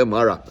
Gemara.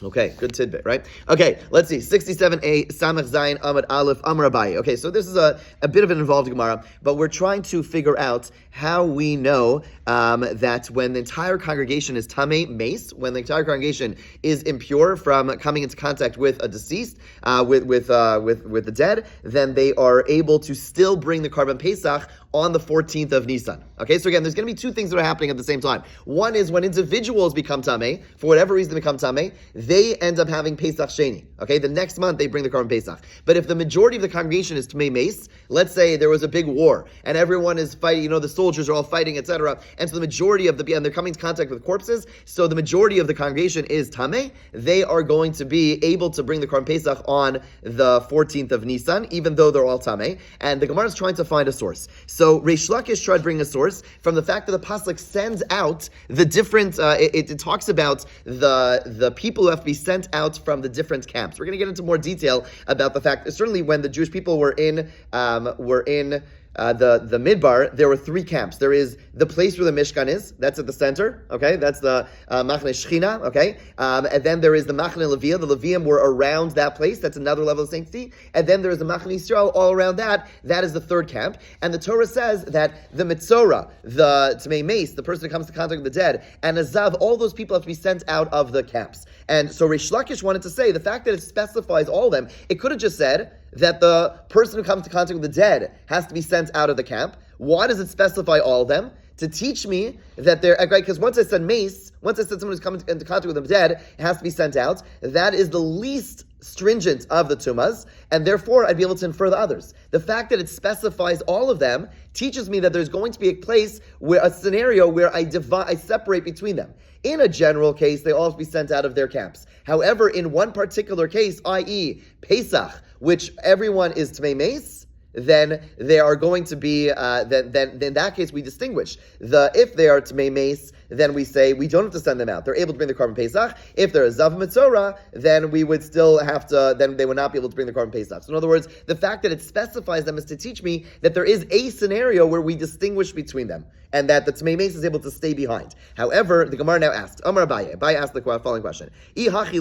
Okay, good tidbit, right? Okay, let's see. 67a, Samach Zayin, Amud Aleph, Amar Abaye. Okay, so this is a bit of an involved Gemara, but we're trying to figure out how we know that when the entire congregation is tamei mace, when the entire congregation is impure from coming into contact with a deceased, with the dead, then they are able to still bring the Karban Pesach on the 14th of Nisan. Okay, so again, there's going to be two things that are happening at the same time. One is when individuals become tamei, for whatever reason they become tamei, they end up having Pesach Sheni. Okay, the next month they bring the Karban Pesach. But if the majority of the congregation is tamei mace, let's say there was a big war and everyone is fighting, the soldiers are all fighting, etc. And so the majority of and they're coming into contact with corpses, so the majority of the congregation is tamei, they are going to be able to bring the Karban Pesach on the 14th of Nisan, even though they're all tamei. And the Gemara is trying to find a source. So Reish Lakish tried to bring a source from the fact that the pasuk sends out the different. It talks about the people who have to be sent out from the different camps. We're going to get into more detail about the fact that certainly when the Jewish people were in the Midbar, there were three camps. There is the place where the Mishkan is, that's at the center, okay? That's the Machne Shechina, okay? And then there is the Machne Leviah. The Levium were around that place, that's another level of sanctity. And then there is the Machne Yisrael all around that is the third camp. And the Torah says that the Mitzorah, the Tamei Mace, the person who comes to contact with the dead, and Azav, all those people have to be sent out of the camps. And so Reish Lakish wanted to say, the fact that it specifies all of them, it could have just said that the person who comes to contact with the dead has to be sent out of the camp. Why does it specify all of them? To teach me that they're, right, because once I said mace, once I said someone who's coming into contact with the dead, it has to be sent out. That is the least stringent of the tumas, and therefore I'd be able to infer the others. The fact that it specifies all of them teaches me that there's going to be a scenario where I separate between them. In a general case, they all have to be sent out of their camps. However, in one particular case, i.e. Pesach, which everyone is Tamei Mace, then they are going to be, then in that case we distinguish. If they are Tamei Mace, then we say we don't have to send them out. They're able to bring the Karban Pesach. If they're a Zav Mitzorah, then we would still have to, then they would not be able to bring the Karban Pesach. So in other words, the fact that it specifies them is to teach me that there is a scenario where we distinguish between them, and that the Tamei Mace is able to stay behind. However, the Gemara now asks, Amar Abaye. Abaye asked the following question. Let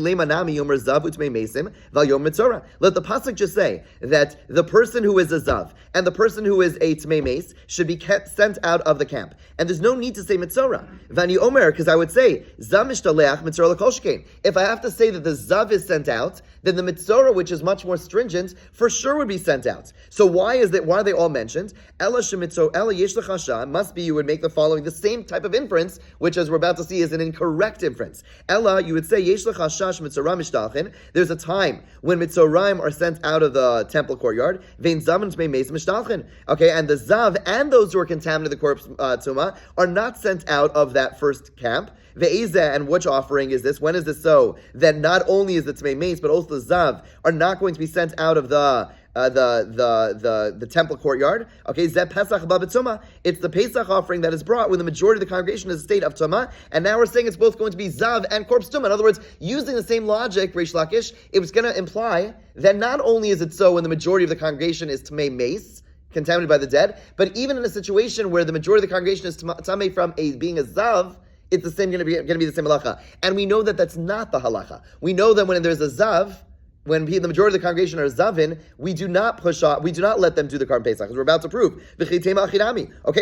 the pasuk just say that the person who is a Zav and the person who is a Tamei Mace should be sent out of the camp. And there's no need to say Mitzorah. Vani Omer, because I would say, Zav mishtaleach Mitzorah l'kol shekain. If I have to say that the Zav is sent out, then the Mitzorah, which is much more stringent, for sure would be sent out. So why are they all mentioned? Ella shemitzo, Ella yesh l'chasha, must be you would make the following, the same type of inference, which as we're about to see is an incorrect inference. Ella, you would say, yesh l'chashash Mitzorah mishtachin. There's a time when Mitzoraim are sent out of the temple courtyard. Vein zav tmei meis mishtachin. Okay, and the Zav and those who are contaminated the corpse tuma are not sent out of that first camp. Ve'ezeh, and which offering is this? When is this so? That not only is the Tamei Mace, but also the Zav are not going to be sent out of the temple courtyard. Okay, Zeh Pesach B'Tzuma. It's the Pesach offering that is brought when the majority of the congregation is a state of Tumah, and now we're saying it's both going to be Zav and Corpse Tumah. In other words, using the same logic, Reish Lakish, it was going to imply that not only is it so when the majority of the congregation is Tamei Mace, contaminated by the dead, but even in a situation where the majority of the congregation is Tamei from being a Zav, it's the same going to be the same halacha. And we know that that's not the halacha. We know that when there's a Zav, when the majority of the congregation are Zavin, we do not push off, we do not let them do the Karban Pesach, as we're about to prove. Okay,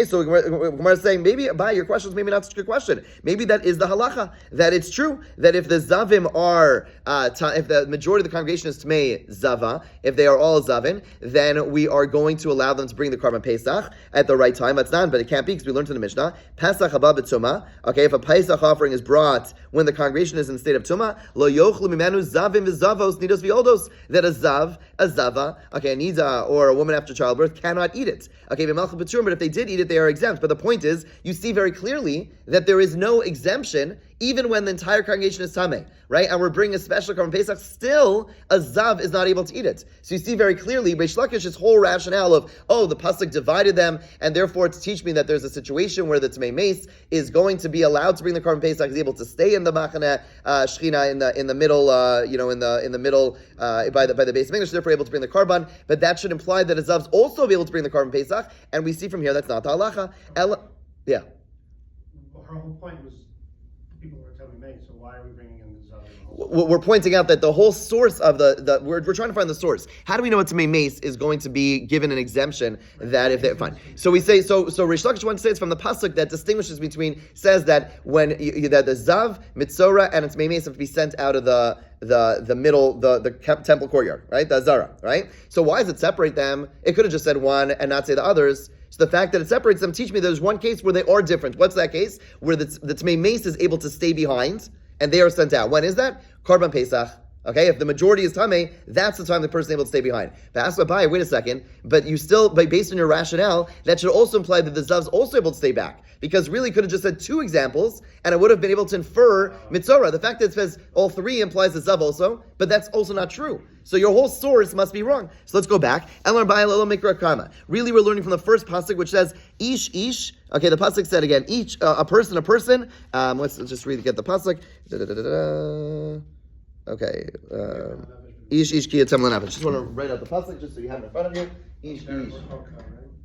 so Gemara is saying, maybe, your question is maybe not such a good question. Maybe that is the halacha, that it's true, that if the Zavim are, if the majority of the congregation is Tmei Zava, if they are all Zavin, then we are going to allow them to bring the Karban Pesach at the right time. That's not, but it can't be, because we learned in the Mishnah, Pesach haba b'tzuma, okay, if a Pesach offering is brought when the congregation is in the state of Tumah, lo yochlu mimenu Zavim v'zavos nidos that a zava, okay, a nida or a woman after childbirth cannot eat it. Okay, but if they did eat it, they are exempt. But the point is, you see very clearly that there is no exemption even when the entire congregation is tamei, right? And we're bringing a special Karban Pesach, still a zav is not able to eat it. So you see very clearly, Reish Lakish's whole rationale of, the pasuk divided them, and therefore to teach me that there's a situation where the Tamei Mace is going to be allowed to bring the Karban Pesach, is able to stay in the Machane Shechina in the middle, in the middle by the base of English, therefore able to bring the Karban. But that should imply that a zav's also be able to bring the Karban Pesach, and we see from here that's not the halacha. Well, her whole point was people were telling me, so why are we bringing in the Zav? We're pointing out that the whole source of we're trying to find the source. How do we know a Tamei Mace is going to be given an exemption that if they're fine? So we say so Rish Lakish wants to say it's from the pasuk that distinguishes between, says that when that the Zav, Mitzora, and its Tamei Mace have to be sent out of the middle, the temple courtyard, right? The Azara, right? So why does it separate them? It could have just said one and not say the others. So the fact that it separates them teach me there's one case where they are different. What's that case? Where the Tamei Mace is able to stay behind and they are sent out. When is that? Karban Pesach. Okay, if the majority is Tamei, that's the time the person is able to stay behind. But ask Abai, wait a second, but you still, based on your rationale, that should also imply that the Zav is also able to stay back. Because really could have just said two examples, and it would have been able to infer Mitzora. The fact that it says all three implies the Zav also, but that's also not true. So your whole source must be wrong. So let's go back. Really, we're learning from the first pasuk, which says, Ish, Ish. Okay, the pasuk said again, each, a person. Let's just get the pasuk. Okay. Ish ish ki yatem l'nefesh. Just want to write out the pasuk just so you have it in front of you. Ish ish.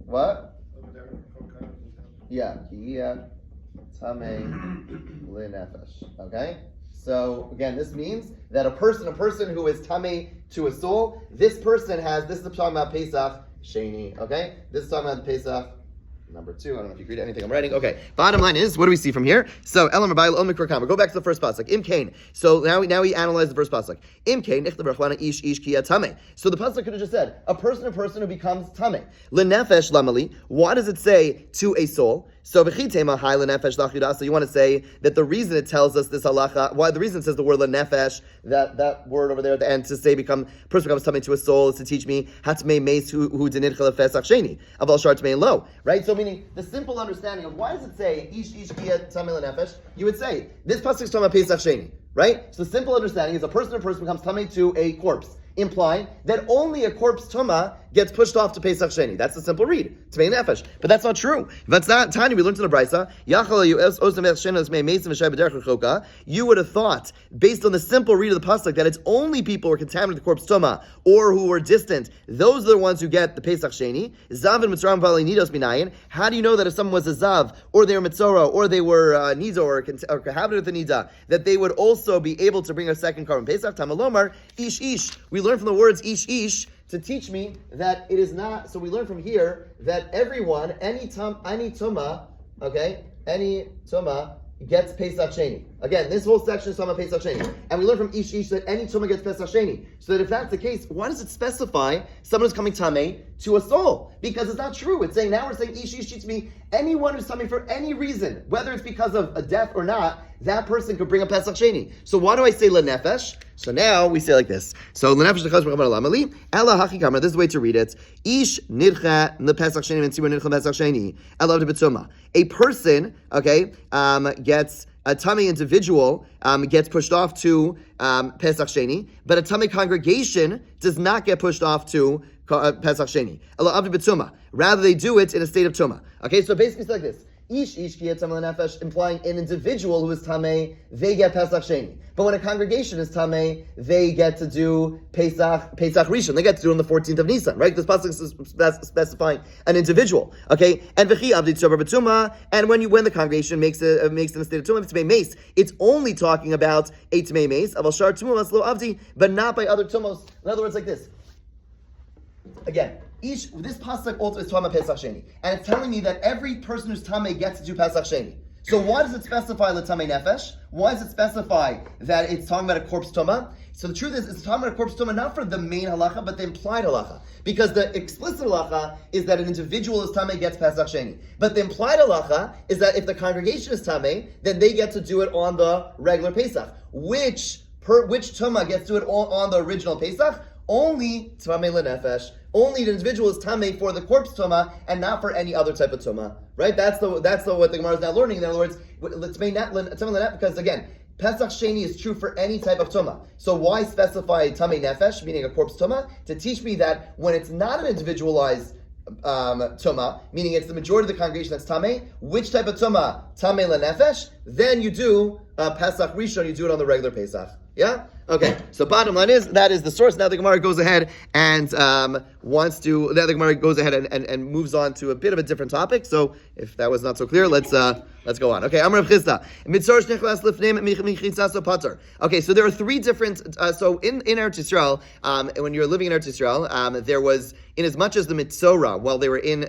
What? Yeah. Ki yatem l'nefesh. Okay. So again, this means that a person who is tamei to a soul, this person has. This is talking about Pesach Sheni. Okay. This is talking about Pesach number 2. I don't know if you read anything I'm writing. Okay. Bottom line is, what do we see from here? So, Elam Rabbi Om Mikra Kama. Go back to the first pasuk. Im Kain. So now we analyze the first pasuk. Im Kain Ichtav Rachwana Ish Ish Ki Tamei. So the pasuk could have just said a person who becomes tamei. Lenefesh Lamali. Why does it say to a soul? So v'chitema hai lenefesh lachida. So you want to say that the reason it tells us this halacha, why the reason it says the word lenefesh, that word over there at the end to say person becomes tamei to a soul, is to teach me hatmei meis who dinid chalafesach sheni aval shar tmei lo. Right. So meaning the simple understanding of why does it say ish ish kia tamei lenefesh? You would say this pasuk is talking about Pesach Sheni. Right. So the simple understanding is a person becomes tamei to a corpse, implying that only a corpse tuma gets pushed off to Pesach Sheni. That's the simple read. Tmei nefesh. But that's not true. That's not tiny. We learned in the Brisa. You would have thought, based on the simple read of the pasuk, that it's only people who are contaminated with corpse tuma or who are distant. Those are the ones who get the Pesach Sheni. Zav and Mitzram v'alei nidos minayin. How do you know that if someone was a zav, or they were mitzora, or they were nizo, or cohabited with the nida, that they would also be able to bring a second carbon Pesach? Tamalomar ish ish. We learn from the words ish ish to teach me that it is not. So we learn from here that everyone, any tuma gets Pesach Sheni. Again, this whole section is talking about Pesach Sheni. And we learn from Ish Ish that any tuma gets Pesach Sheni. So that if that's the case, why does it specify someone who's coming tamei to a soul? Because it's not true. It's saying, now we're saying Ish Ish teach me anyone who's tamei for any reason, whether it's because of a death or not, that person could bring a Pesach Sheni. So why do I say lenefesh? So now we say like this. So lenefesh l'chaz b'chavar lamali ela hachikamar. This is the way to read it. Ish nidcha l'pesach sheni v'ntzibur nidcha l'pesach sheni elav de'betzuma. A person, gets a tamei individual gets pushed off to Pesach Sheni, but a tamei congregation does not get pushed off to Pesach Sheni. Elav de'betzuma. Rather, they do it in a state of tuma. Okay, so basically it's like this. Ish ish ki yatem l'nefesh, implying an individual who is tamei, they get Pesach Sheni. But when a congregation is tamei, they get to do Pesach Rishon. They get to do it on the 14th of Nisan, right? This pasuk is specifying an individual. Okay, and v'chi avdi tzover b'tuma. And when the congregation makes it in a state of tuma, it's tmei mace. It's only talking about a tmei mace. Aval shar tuma lo avdi, but not by other tumos. In other words, like this. Again. This pasuk also is talking about Pesach Sheni, and it's telling me that every person who's tamei gets to do Pesach Sheni. So why does it specify l'tamei nefesh? Why does it specify that it's talking about a corpse tuma? So the truth is, it's talking about a corpse tuma not for the main halacha, but the implied halacha. Because the explicit halacha is that an individual is tamei gets Pesach Sheni, but the implied halacha is that if the congregation is tamei, then they get to do it on the regular Pesach. Which tuma gets to do it on the original Pesach? Only tamei l'nefesh. Only the individual is tamei for the corpse tuma and not for any other type of tuma. Right? That's what the Gemara is now learning. In other words, because again, Pesach Sheni is true for any type of tuma. So why specify tamei nefesh, meaning a corpse tuma, to teach me that when it's not an individualized tuma, meaning it's the majority of the congregation that's tamei, which type of tuma? Tamei l'nefesh, then you do Pesach Rishon, you do it on the regular Pesach. Yeah? Okay, so bottom line is, that is the source. Now the Gemara goes ahead and and moves on to a bit of a different topic. So if that was not so clear, let's go on. Okay, Amr Chisda. Okay, so there are three different, so in Eretz Yisrael, when you're living in Eretz Yisrael, there was, in as much as the Mitzorah, while they were in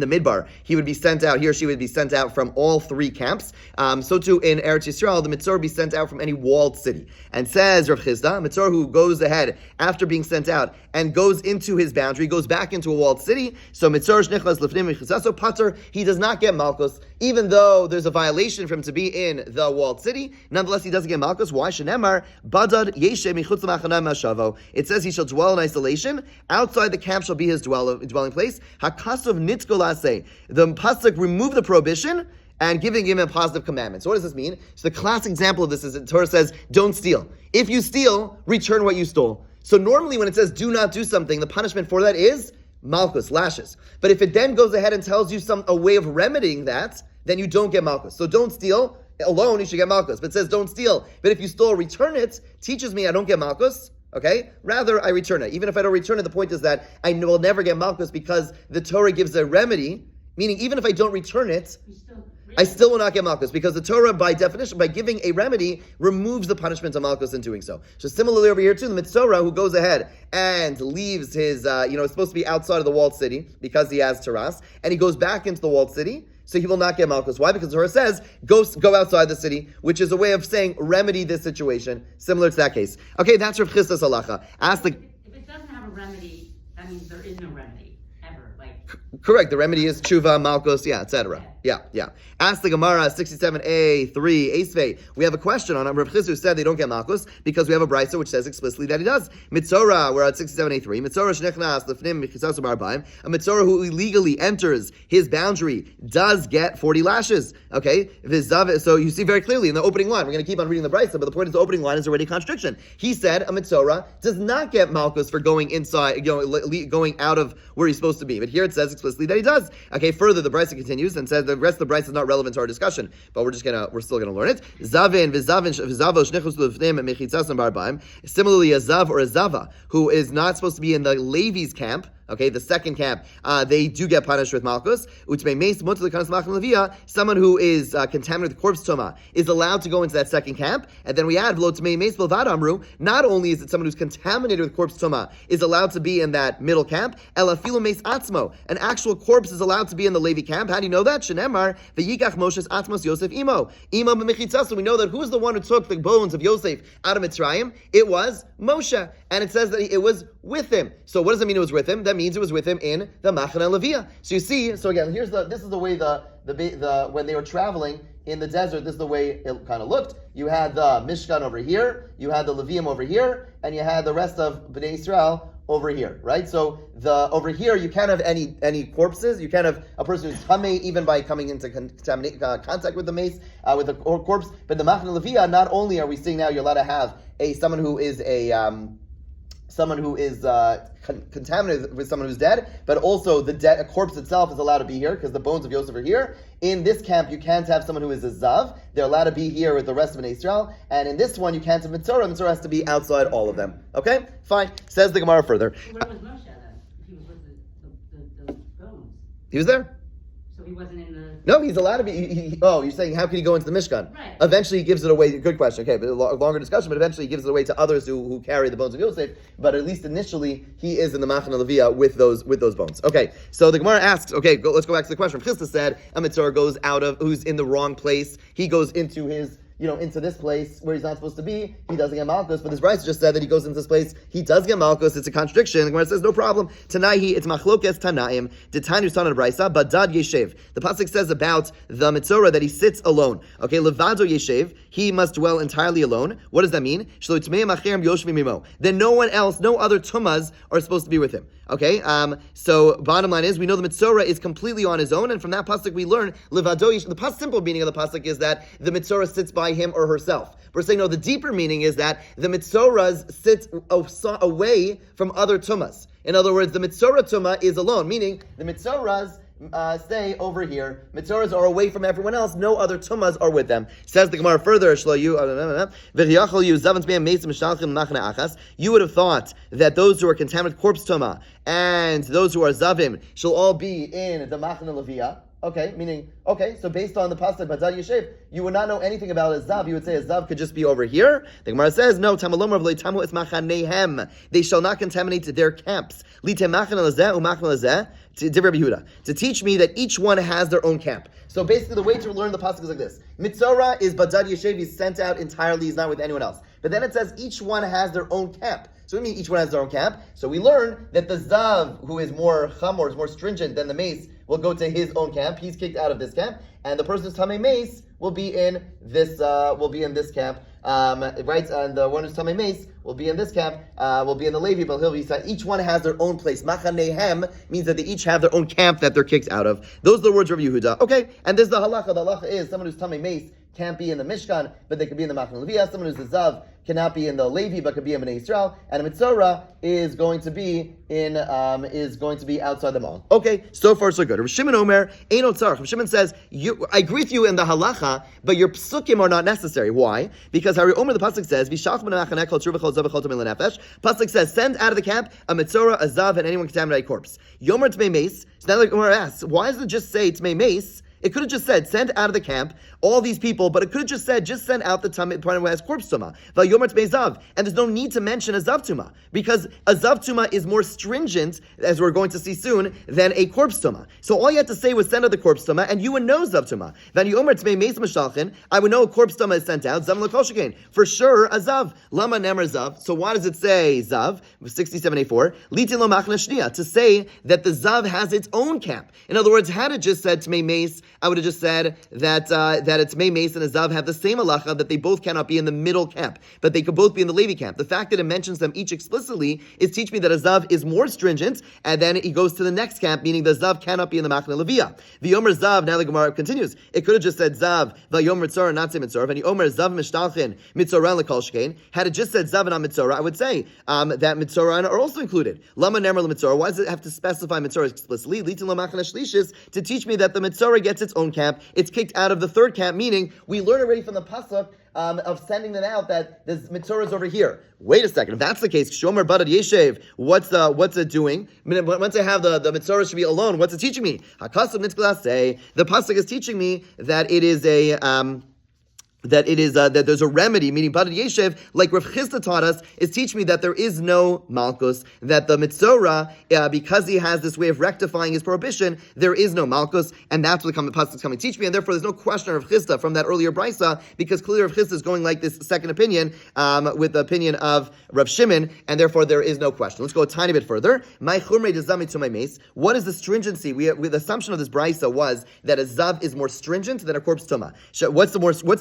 the Midbar, he would be sent out, he or she would be sent out from all three camps. So too in Eretz Yisrael, the Mitzorah would be sent out from any walled city. And says Rav Chisda, Mitzorah who goes ahead after being sent out and goes into his boundary, goes back into a walled city. So Mitzorah shnichlas lefnim mechisaso pater, he does not get malchus, even though there's a violation for him to be in the walled city. Nonetheless, he doesn't get malchus. Why? Shenemar badad yeshe michutz l'machana mashavo. It says he shall dwell in isolation. Outside the camp shall be his dwelling place. Hakasov nitkol. The pasuk remove the prohibition and giving him a positive commandment. So what does this mean? So the classic example of this is the Torah says, don't steal. If you steal, return what you stole. So normally when it says do not do something, the punishment for that is malchus, lashes. But if it then goes ahead and tells you a way of remedying that, then you don't get malchus. So don't steal alone, you should get malchus. But it says don't steal. But if you stole, return it, teaches me I don't get malchus. Okay? Rather, I return it. Even if I don't return it, the point is that I will never get malchus because the Torah gives a remedy, meaning even if I don't return it, I still will not get malchus because the Torah, by definition, by giving a remedy, removes the punishment of malchus in doing so. So similarly over here too, the Mitzorah who goes ahead and leaves his, it's supposed to be outside of the walled city because he has Taras, and he goes back into the walled city, so he will not get malchus. Why? Because the Torah says, go outside the city, which is a way of saying, remedy this situation, similar to that case. Okay, that's Rav Chisda's halacha. If it doesn't have a remedy, that means there is no remedy, ever. Correct, the remedy is tshuva, malchus, etc. Yeah. Ask the Gemara, 67a, 3, Esvei. We have a question on Rav Chisda who said they don't get malchus because we have a brisa which says explicitly that he does. Mitzorah, we're at 67a, 3. Mitzorah shnichnas lefnim mechisaso barbaim. A Mitzorah who illegally enters his boundary does get 40 lashes. Okay? So you see very clearly in the opening line, we're going to keep on reading the brisa, but the point is the opening line is already a contradiction. He said a Mitzorah does not get malchus for going inside, going out of where he's supposed to be. But here it says explicitly that he does. Okay, further, the brisa continues and says the rest of the brisa is not relevant to our discussion, but we're still gonna learn it. Zavin v'zavo shnichus lefnim mechitzasam barbaim. Similarly, a zav or a zava who is not supposed to be in the Levi's camp. Okay, the second camp, they do get punished with malchus. Someone who is contaminated with corpse tuma is allowed to go into that second camp. And then we add, not only is it someone who's contaminated with corpse tuma is allowed to be in that middle camp, an actual corpse is allowed to be in the Levi camp. How do you know that? Shenemar, v'yikach Moshe's atmos Yosef imo. Imo b'mechitzah. So we know that who's the one who took the bones of Yosef out of Mitzrayim? It was Moshe. And it says that it was with him. So what does it mean it was with him? That means it was with him in the Machane Levia. So you see, so again, this is the way the when they were traveling in the desert, this is the way it kind of looked. You had the Mishkan over here, you had the Levium over here, and you had the rest of Bnei Israel over here, right? So over here, you can't have any corpses. You can't have a person who's tamei even by coming into contact with the mace, with the corpse. But the Machane Levia, not only are we seeing now you're allowed to have someone who is contaminated with someone who's dead, but also a corpse itself is allowed to be here because the bones of Yosef are here. In this camp, you can't have someone who is a zav. They're allowed to be here with the rest of Israel. And in this one, you can't have Mitzorah. Mitzorah has to be outside all of them. Okay? Fine. Says the Gemara further. Where was Moshe then? He was with the bones. He was there. So he wasn't in the... No, he's allowed to be... you're saying how could he go into the Mishkan? Right. Eventually he gives it away. Good question. Okay, but a longer discussion, but eventually he gives it away to others who carry the bones of Yosef. But at least initially, he is in the Machane Levia with those bones. Okay, so the Gemara asks, let's go back to the question. Chisda said, a Mitzorah goes out of... who's in the wrong place. He goes into his... into this place where he's not supposed to be, he doesn't get malchus. But this brisa just said that he goes into this place, he does get malchus. It's a contradiction. The Gemara says, no problem. Tanaihi, it's machlokes tanaim. Ditanu sana brisa, badad yeshev. The pasuk says about the Mitzorah that he sits alone. Okay, levado yeshev, he must dwell entirely alone. What does that mean? Then no one else, no other tumas are supposed to be with him. Okay, so bottom line is, we know the Mitzorah is completely on his own, and from that pasuk we learn, levado yeshev. The simple meaning of the pasuk is that the Mitzorah sits by him or herself. We're saying, no, the deeper meaning is that the Mitzorahs sit away from other tumas. In other words, the Mitzorah Tumah is alone, meaning the Mitzorahs stay over here. Mitzoras are away from everyone else. No other tumas are with them. Says the Gemara further, you would have thought that those who are contaminated corpse tuma and those who are zavim shall all be in the machna leviyah. Okay, meaning, so based on the pasuk Badad Yeshev, you would not know anything about a zav. You would say a zav could just be over here. The Gemara says, no, tamalom rav leitamu es machanehem. They shall not contaminate their camps. Litem machna lazeh umachna lazeh. To teach me that each one has their own camp. So basically the way to learn the pasuk is like this. Mitzora is Badad Yeshev, he's sent out entirely, he's not with anyone else. But then it says each one has their own camp. So we mean each one has their own camp. So we learn that the zav, who is more chamor, is more stringent than the mace, will go to his own camp. He's kicked out of this camp, and the person who's tamei mace will be in this camp, right? And the one who's tamei mace will be in this camp, will be in the Levi, but he'll be. Each one has their own place. Machanehem means that they each have their own camp that they're kicked out of. Those are the words of Yehuda. Okay, and there's the halacha. The halacha is someone who's tamei mace can't be in the Mishkan, but they could be in the Machna Leviyah. Someone who's a zav cannot be in the Levi, but could be in Bnei Yisrael, and a Mitzora is going to be outside the mall. Okay, so far so good. Rav Shimon Omer, Eino Tzarech. Rav Shimon says, I agree with you in the halacha, but your psukim are not necessary. Why? Because Hari Omer, the pasuk says, pasuk says, send out of the camp a Mitzora, a Zav, and anyone contaminated corpse. Yomer Tmei Mace. So now the Gemara asks, why does it just say Tmei Mace? It could have just said, send out of the camp all these people, but it could have just said, just send out the tumah who has corpse tuma. And there's no need to mention a zav tuma, because a zav tuma is more stringent, as we're going to see soon, than a corpse tuma. So all you had to say was send out the corpse tuma, and you would know zav tuma. I would know a corpse tuma is sent out, for sure a zav. Lama nemer zav. So why does it say zav? 6784. To say that the zav has its own camp. In other words, had it just said tmei mace, I would have just said that it's Tmei Mace and a Zav have the same halacha, that they both cannot be in the middle camp, but they could both be in the Levi camp. The fact that it mentions them each explicitly is teach me that a Zav is more stringent, and then he goes to the next camp, meaning the Zav cannot be in the Machna Leviyah. The Omer Zav, now the Gemara continues. It could have just said Zav, Vayomer Tzor, not say Mitzor, and the Omer Zav Mishtalchin, Mitzoran L'Kol Shkein. Had it just said Zav and not Mitzora, I would say that Mitzoran are also included. Lama Nemer L'Mitzora, why does it have to specify Mitzora explicitly? Litin L'Machna Shlishis, to teach me that the Mitzora gets its own camp, it's kicked out of the third camp, meaning we learn already from the pasuk of sending them out that the Mitzora is over here. Wait a second, if that's the case, Shomer Badad Yeshev, what's it doing? Once I have the Mitzora should be alone, what's it teaching me? Hakasam Nitzklas say, the pasuk is teaching me that it is that there's a remedy, meaning Badad Yeshev, like Rav Chisda taught us, is teach me that there is no Malkus, that the Mitzora, because he has this way of rectifying his prohibition, there is no Malkus, and that's what the pasuk is coming to teach me, and therefore there's no question of Rav Chisda from that earlier brisa, because clearly Rav Chisda is going like this second opinion, with the opinion of Rav Shimon, and therefore there is no question. Let's go a tiny bit further. My chumrei dezami to my mace. What is the stringency? The assumption of this brisa was that a zav is more stringent than a corpse tuma. What's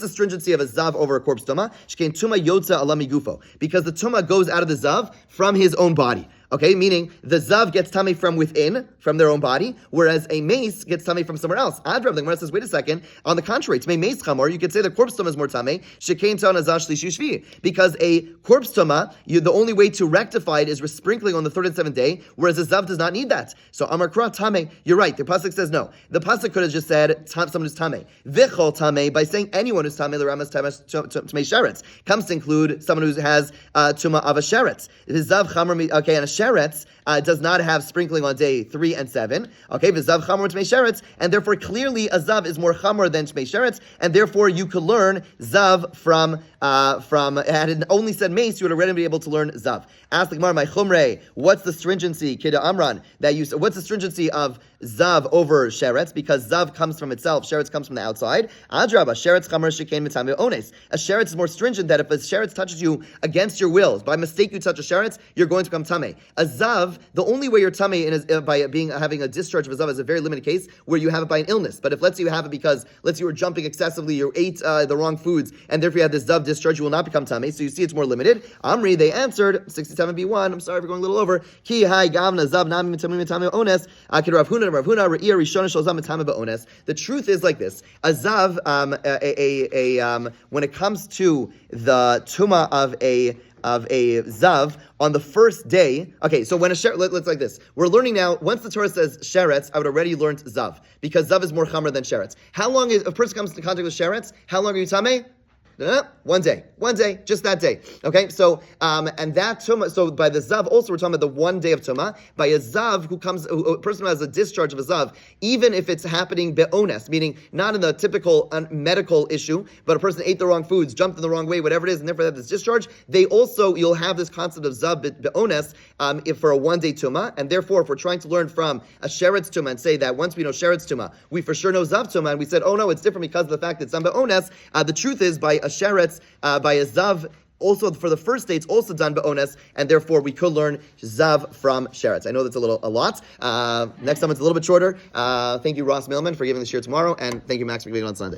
the stringency of a zav over a corpse tuma? Shkein tuma yotza alami gufo, because the tuma goes out of the zav from his own body. Okay, meaning the zav gets tummy from within, from their own body, whereas a mace gets tummy from somewhere else. Adrab, the Gemara says, wait a second. On the contrary, it's mace chamor. You could say the corpse tuma is more tummy. Shekain ton azash shvi, because a corpse tuma, the only way to rectify it is sprinkling on the third and seventh day, whereas a zav does not need that. So amar kra tame. You're right. The pasuk says no. The pasuk could have just said someone who's tame. Vichol tame, by saying anyone who's tame, the ramas tame sheretz comes to include someone who has tuma of a sheretz. The zav chamor. Okay, and a sheretz does not have sprinkling on day 3 and 7. Okay, v'zav chamor t'mei sheretz, and therefore clearly a zav is more chamor than t'mei sheretz, and therefore you could learn zav from had it only said mace, you would already be able to learn zav. Ask the Gemara, my chumrei, what's the stringency, kida amran, what's the stringency of zav over sheretz? Because zav comes from itself, sheretz comes from the outside. Adraba, sheretz chamor shekain mitzameh ones. A sheretz is more stringent, that if a sheretz touches you against your will, by mistake you touch a sheretz, you're going to become tameh. A zav, the only way you're tameh is by having a discharge of a zav is a very limited case where you have it by an illness. But if let's say you have it because let's say you were jumping excessively, you ate the wrong foods, and therefore you had this zav discharge, you will not become tameh. So you see it's more limited. Amri, they answered 67b1. I'm sorry for going a little over. Ki hai gavna zav nami mitameh ones. Akid Rav Huna The truth is like this: a zav, when it comes to the tuma of a zav on the first day. Okay, so when let's like this. We're learning now. Once the Torah says sheretz, I would already learned zav because zav is more chamer than sheretz. How long is a person comes into contact with sheretz? How long are you tameh? 1 day, just that day. Okay, so and that tuma. So by the zav, also we're talking about the 1 day of tuma. By a zav a person who has a discharge of a zav, even if it's happening be'ones, meaning not in the typical medical issue, but a person ate the wrong foods, jumped in the wrong way, whatever it is, and therefore they have this discharge. You'll have this concept of zav be'ones if for a 1 day tuma, and therefore if we're trying to learn from a sheretz tuma and say that once we know sheretz tuma, we for sure know zav tuma, and we said, oh no, it's different because of the fact that it's be'ones. The truth is by a sheretz, by a zav, also for the first day, it's also done be'ones, and therefore we could learn zav from sheretz. I know that's a lot. Next time it's a little bit shorter. Thank you, Ross Millman, for giving the shir tomorrow, and thank you, Max, for giving it on Sunday.